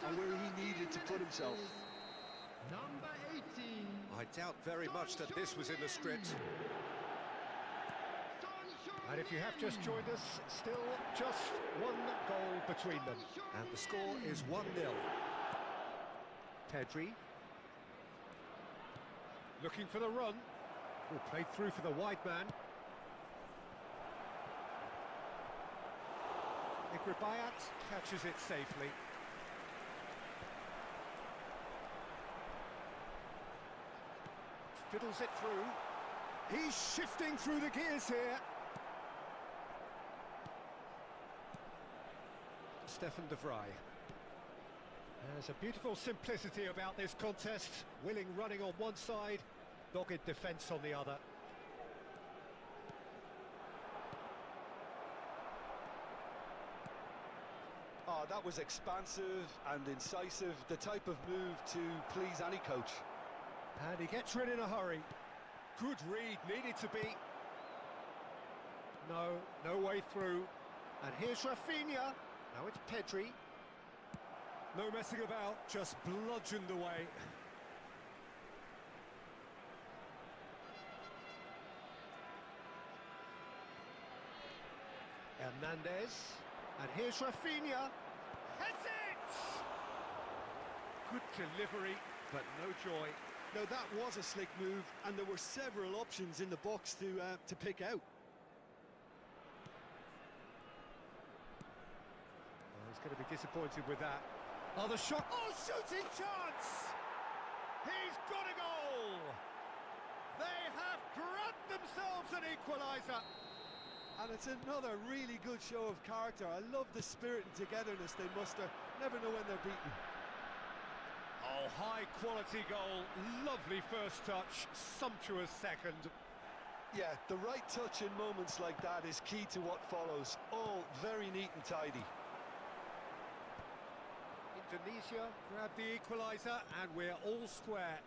and where he needed to put himself. Number 18. I doubt very much that this was in the script. And if you have just joined us, still just one goal between them. And the score is 1-0. Pedri. Looking for the run. Played through for the wide man. Iqribayat catches it safely. Fiddles it through. He's shifting through the gears here. Stefan de Vrij. There's a beautiful simplicity about this contest. Willing running on one side, dogged defence on the other. Oh, that was expansive and incisive, the type of move to please any coach. And he gets rid in a hurry. Good read, needed to be. No way through. And here's Rafinha. Now it's Pedri. No messing about, just bludgeoned away. Hernandez. And here's Rafinha. Heads it! Good delivery, but no joy. Now that was a slick move, and there were several options in the box to pick out. Oh, he's going to be disappointed with that. Oh, the shot! Oh, shooting chance! He's got a goal! They have grabbed themselves an equaliser. And it's another really good show of character. I love the spirit and togetherness they muster. Never know when they're beaten. Oh, high quality goal, lovely first touch, sumptuous second. Yeah, the right touch in moments like that is key to what follows. All very neat and tidy. Indonesia grab the equaliser and we're all square.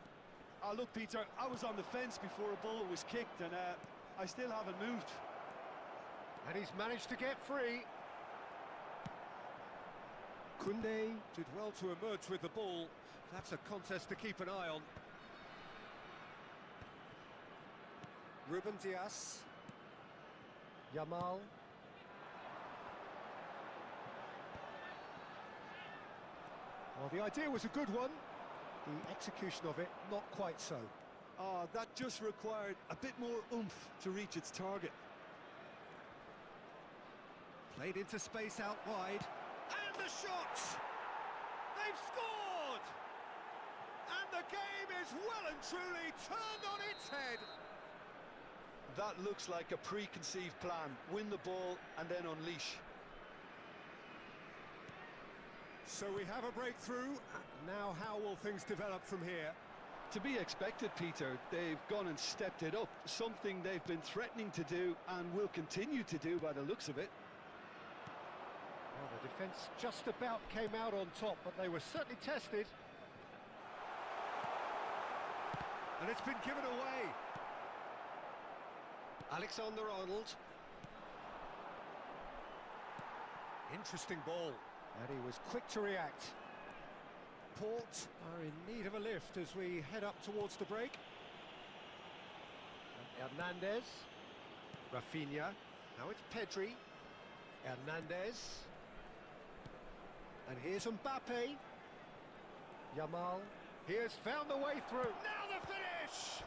Oh, look, Peter, I was on the fence before a ball was kicked and I still haven't moved. And he's managed to get free. Koundé did well to emerge with the ball. That's a contest to keep an eye on. Ruben Dias. Yamal. Well, the idea was a good one. The execution of it, not quite so. Ah, that just required a bit more oomph to reach its target. Played into space out wide. And the shot! They've scored! And the game is well and truly turned on its head. That looks like a preconceived plan. Win the ball and then unleash. So we have a breakthrough. Now how will things develop from here? To be expected, Peter. They've gone and stepped it up. Something they've been threatening to do and will continue to do by the looks of it. Well, the defence just about came out on top, but they were certainly tested. And it's been given away. Alexander-Arnold. Interesting ball. And he was quick to react. Port are in need of a lift as we head up towards the break. And Hernandez. Rafinha. Now it's Pedri. Hernandez. And here's Mbappe. Yamal. He has found the way through. Now the finish!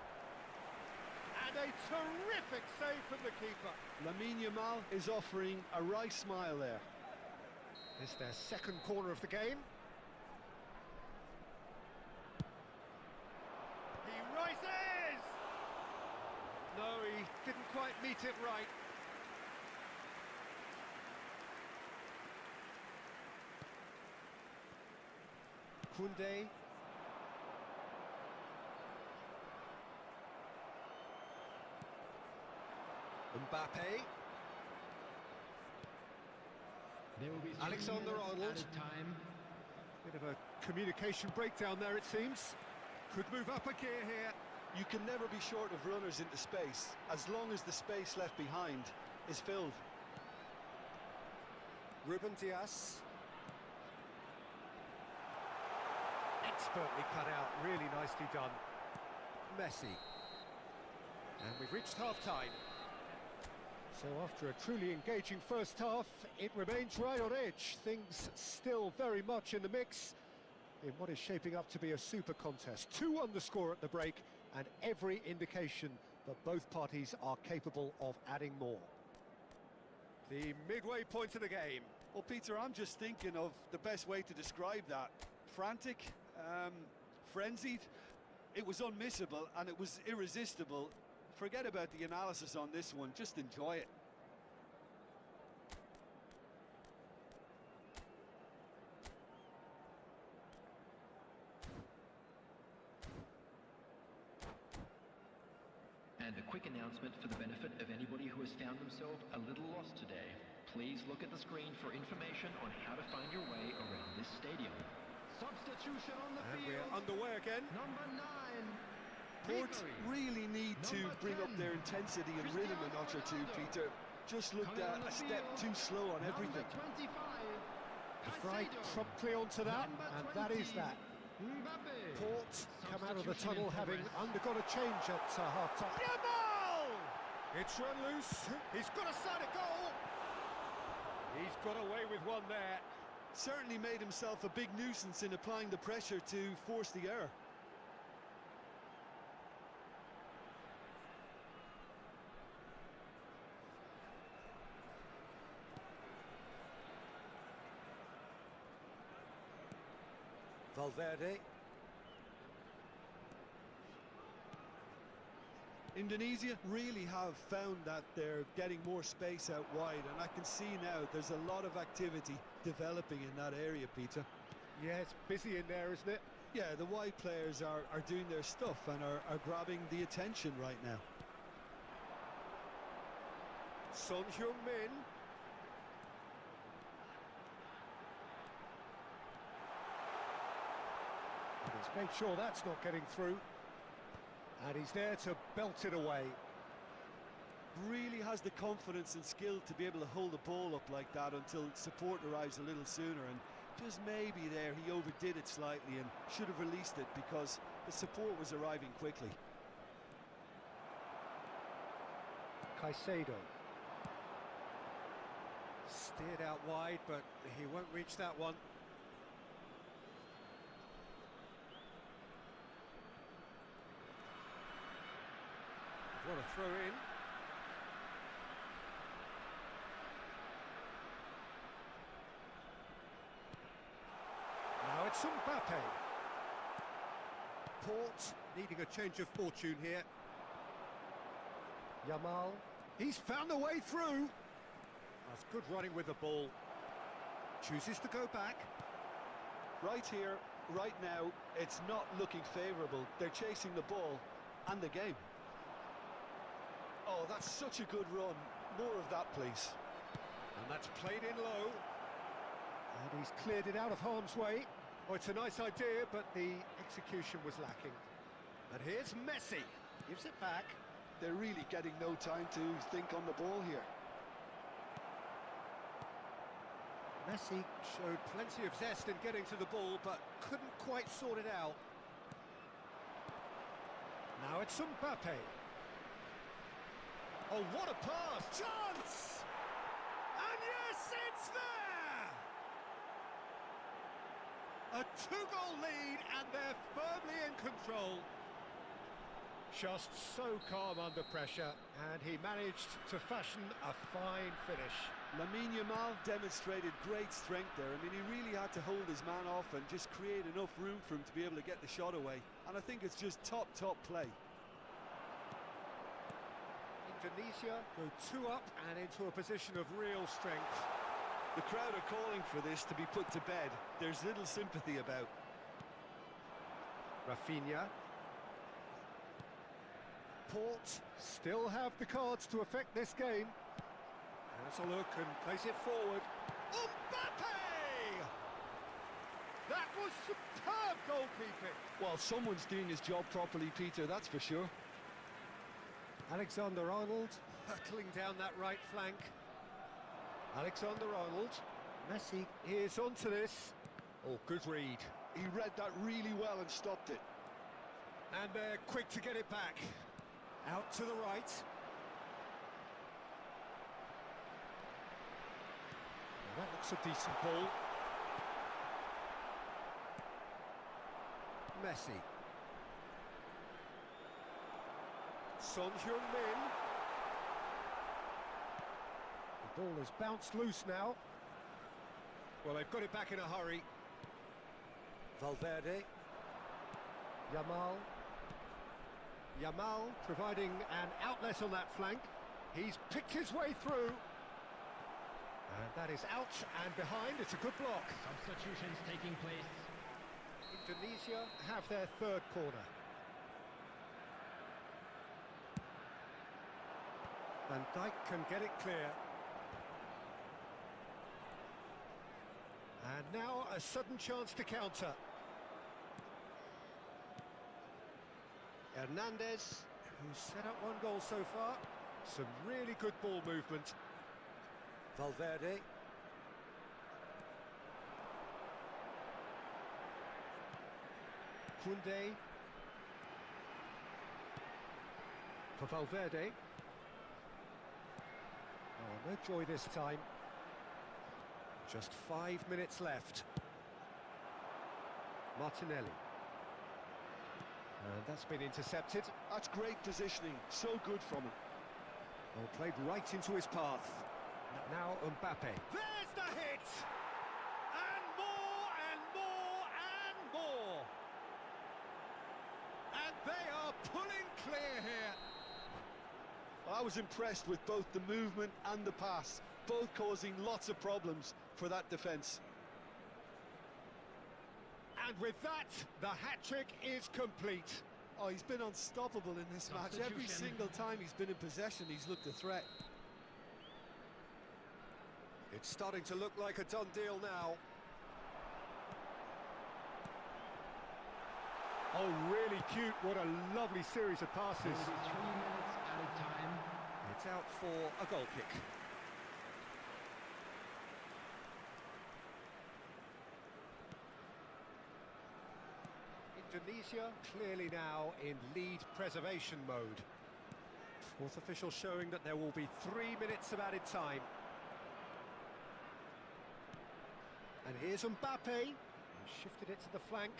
And a terrific save from the keeper. Lamine Yamal is offering a wry smile there. It's their second corner of the game. He rises! No, he didn't quite meet it right. Koundé. Mbappe. Alexander-Arnold. Bit of a communication breakdown there, it seems. Could move up a gear here. You can never be short of runners into space, as long as the space left behind is filled. Ruben Dias. Expertly cut out, really nicely done. Messi. And we've reached half-time. So after a truly engaging first half, it remains right on edge. Things still very much in the mix in what is shaping up to be a super contest. 2-1 the score at the break, and every indication that both parties are capable of adding more. The midway point of the game. Well, Peter, I'm just thinking of the best way to describe that. Frantic, frenzied. It was unmissable and it was irresistible. Forget about the analysis on this one, just enjoy it. And a quick announcement for the benefit of anybody who has found themselves a little lost today. Please look at the screen for information on how to find your way around this stadium. Substitution on the And field. we're underway again. Number 9. Port Pedri. really need to Number bring up 10, their intensity and rhythm a notch or two, Peter. Just looked Coming on a the step field, too slow on everything. Number 25. The fry Caicedo. promptly onto that, Number and that is 20, that. Mbappe. Port come out of the Substitution tunnel in having progress. undergone a change at half-time. Yamal! It's run loose. He's got a side of goal. He's got away with one there. Certainly made himself a big nuisance in applying the pressure to force the error. Valverde. Indonesia really have found that they're getting more space out wide, and I can see now there's a lot of activity developing in that area, Peter. Yeah, it's busy in there, isn't it? Yeah, the wide players are doing their stuff and are grabbing the attention right now. Son Heung-min. He's made sure that's not getting through. And he's there to belt it away. Really has the confidence and skill to be able to hold the ball up like that until support arrives a little sooner, and Just maybe there he overdid it slightly and should have released it because the support was arriving quickly. Caicedo. Steered out wide, but he won't reach that one. What a throw in. Now it's Mbappe. Port needing a change of fortune here. Yamal. He's found a way through. That's good running with the ball. Chooses to go back. Right here, right now, it's not looking favourable. They're chasing the ball and the game. Oh, that's such a good run. More of that, please. And that's played in low. And he's cleared it out of harm's way. Oh, it's a nice idea, but the execution was lacking. And here's Messi. Gives it back. They're really getting no time to think on the ball here. Messi showed plenty of zest in getting to the ball, but couldn't quite sort it out. Now it's Mbappe. Oh, what a pass! Chance! And yes, it's there! A two-goal lead, and they're firmly in control. Just so calm under pressure, and he managed to fashion a fine finish. Lamine Yamal demonstrated great strength there. I mean, he really had to hold his man off and just create enough room for him to be able to get the shot away. And I think it's just top play. Indonesia go 2 up and into a position of real strength. The crowd are calling for this to be put to bed. There's little sympathy about. Rafinha. Port still have the cards to affect this game. Has a look and plays it forward. Mbappe! That was superb goalkeeping. Well, someone's doing his job properly, Peter, that's for sure. Alexander-Arnold hurtling down that right flank. Alexander-Arnold. Messi is onto this. Oh, good read. He read that really well and stopped it. And they're quick to get it back. Out to the right. Now that looks a decent ball. Messi. Son Heung-min. The ball has bounced loose now. Well, they've got it back in a hurry. Valverde. Yamal. Yamal providing an outlet on that flank. He's picked his way through. And that is out and behind. It's a good block. Substitutions taking place. Indonesia have their third corner. Van Dijk can get it clear. And now a sudden chance to counter. Hernandez, who's set up 1 goal so far. Some really good ball movement. Valverde. Koundé. For Valverde. Oh, no joy this time. Just 5 minutes left. Martinelli. And that's been intercepted. That's great positioning, so good from him. Well, played right into his path. Now Mbappe. There's the hit! And more and more and more! And they are pulling clear here. I was impressed with both the movement and the pass, both causing lots of problems for that defence. And with that, the hat-trick is complete. Oh, he's been unstoppable in this match. Every single time he's been in possession, he's looked a threat. It's starting to look like a done deal now. Oh, really cute. What a lovely series of passes. 3 minutes added time. It's out for a goal kick. Tunisia clearly now in lead preservation mode. Fourth official showing that there will be 3 minutes of added time. And here's Mbappe. He shifted it to the flank.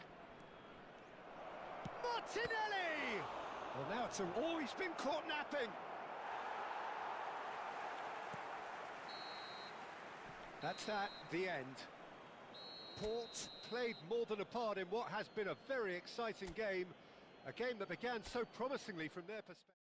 Martinelli! Well, now it's oh, he's been caught napping. That's at the end. Port played more than a part in what has been a very exciting game. A game that began so promisingly from their perspective.